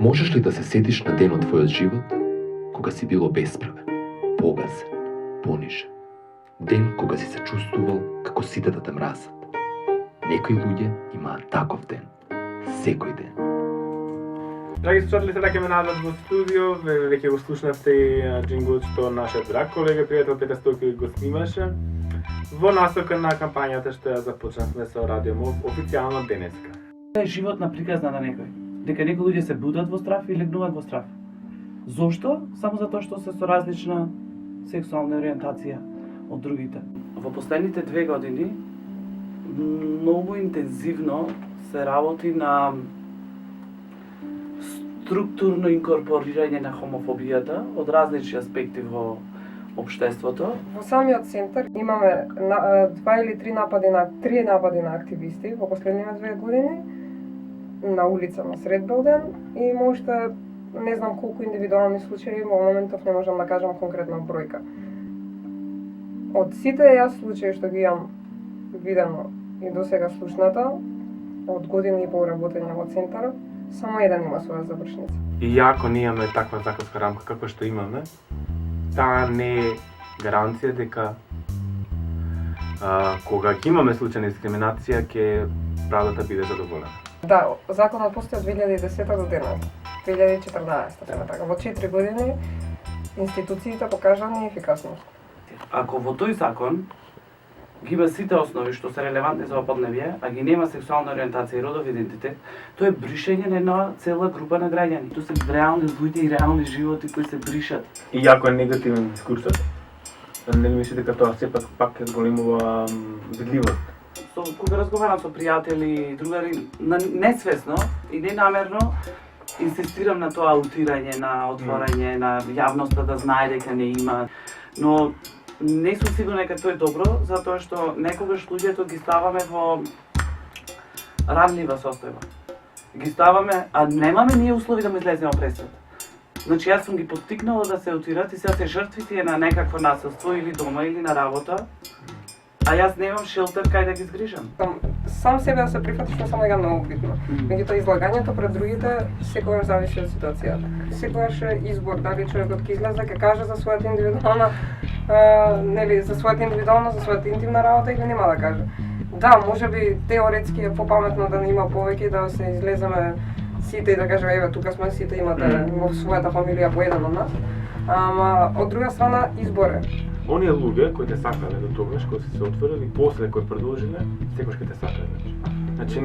Можеш ли да се сетиш на ден од твојот живот кога си бил обесправен, погазен, понижен? Ден кога си се чувствувал како сите да те мразат. Некои луѓе имаат таков ден, секој ден. Драги слушатели, се враќаме назад во студио. Веќе го слушнавте джингл што нашиот драг колега пријател Петар Стојковиќ го снимаше во насока на кампањата што ја започнавме со Радио МОВ официјално денеска. Е животна приказна на некој. Дека некои луѓе се будат во страв и легнуваат во страв. Зошто? Само затоа што се со различна сексуална ориентација од другите. Во последните 2 години многу интензивно се работи на структурно инкорпорирање на хомофобијата од различни аспекти во општеството. Во самиот центар имаме 2 или 3 напади на активисти во последните 2 години на улица на сред Белден и уште не знам колку индивидуални случаи, во моментов не можам да кажам конкретна бројка. Од сите јас случаи што ги имам видено и досега слушната, од година и пол работење во центарот, само еден има своја завршница. И ако ние имаме таква законска рамка како што имаме, таа не е гаранција дека кога ќе имаме случај на дискриминација ќе правдата биде задоволена. Да, законот постои од 2010 година, 2014 така. Во 4 години институциите покажа неефикасност. Ако во тој закон ги има сите основи што се релевантни за оподневие, а ги нема сексуална ориентација и родов идентитет, тоа е бришење на една цела група на граѓани. Тоа се реални луѓе и реални животи кои се бришат. И ако е негативен дискурсот, не мислите дека тоа сепак пак е големува видливост? Кога разговарам со пријатели и другари, несвесно и ненамерно инсистирам на тоа аутирање, на отворање, на јавноста да знае дека не има. Но не сум сигурна дека тоа е добро, затоа што некогаш луѓето ги ставаме во ранлива состојба. Ги ставаме, а немаме ние услови да му излеземе пред свет. Значи јас сум ги поттикнала да се аутират и сега се жртвите на некакво насилство или дома или на работа, а јас немам шелтер кај да ги згрижам. Сам себе да се прифатиш не само е многу битно. Меѓутоа излагањето пред другите секогаш зависи од ситуацијата. Секогаш е избор дали човекот ќе излезе ќе каже за својата индивидуална за својата интимна работа или нема да каже. Да, можеби теоретски е попаметно да не има повеќе да се излеземе сите и да кажеме еве тука сме сите имате во својата фамилија по еден од нас. Ама од друга страна избор е. Оние луѓе кои те сакале до тогаш, кои се отворили, после кои продолжиле, секогаш ќе те сакале. Значи,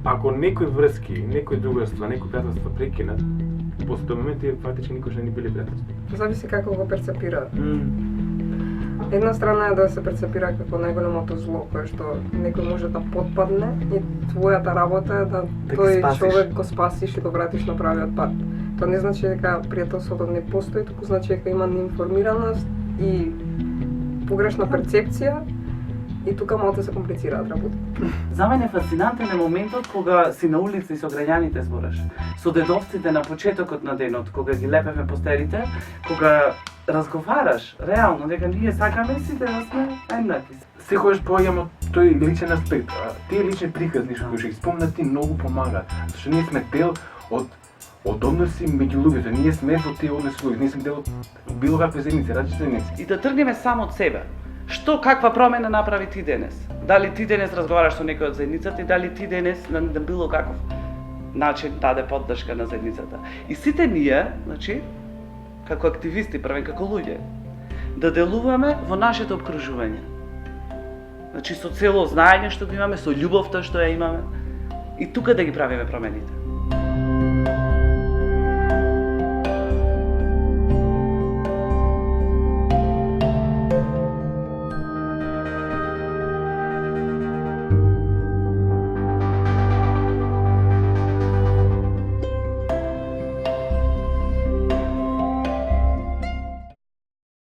ако некои врски, некои другарства, некои пријателства прекинат, после тој момент тие фактички никош не ни били пријателства. Зависи како го перцепираат. Една страна е да се перцепира како најголемото зло кое што некој може да потпадне и твојата работа е да тој човек го спасиш и го вратиш на правиот пат. Тоа не значи дека пријателството не постои, туку значи дека има неинформираност и погрешна перцепција и тука малку да се комплицираат работи. За мене фасцинантен е моментот кога си на улица и со граѓаните збораш. Со дедовците на почетокот на денот, кога ги лепеме постерите, кога разговараш реално дека ние сакаме сите да сме еднакви. Секогаш поаѓаме тој личен аспект. Тие лични приказни што ги спомнат ти многу помагаат, зашто ние сме дел од односи меѓу луѓето. Ние сме во тие односи луѓе, ние сме дел од било какви заедници, различни заедници. И да тргнеме само од себе. Што, каква промена направи ти денес? Дали ти денес разговараш со некој од заедницата и дали ти денес на било каков начин даде поддршка на заедницата. И сите ние, значи, како активисти, првен како луѓе, да делуваме во нашето обкружување. Значи, со цело знаење што го имаме, со љубовта што ја имаме, и тука да ги правиме промените.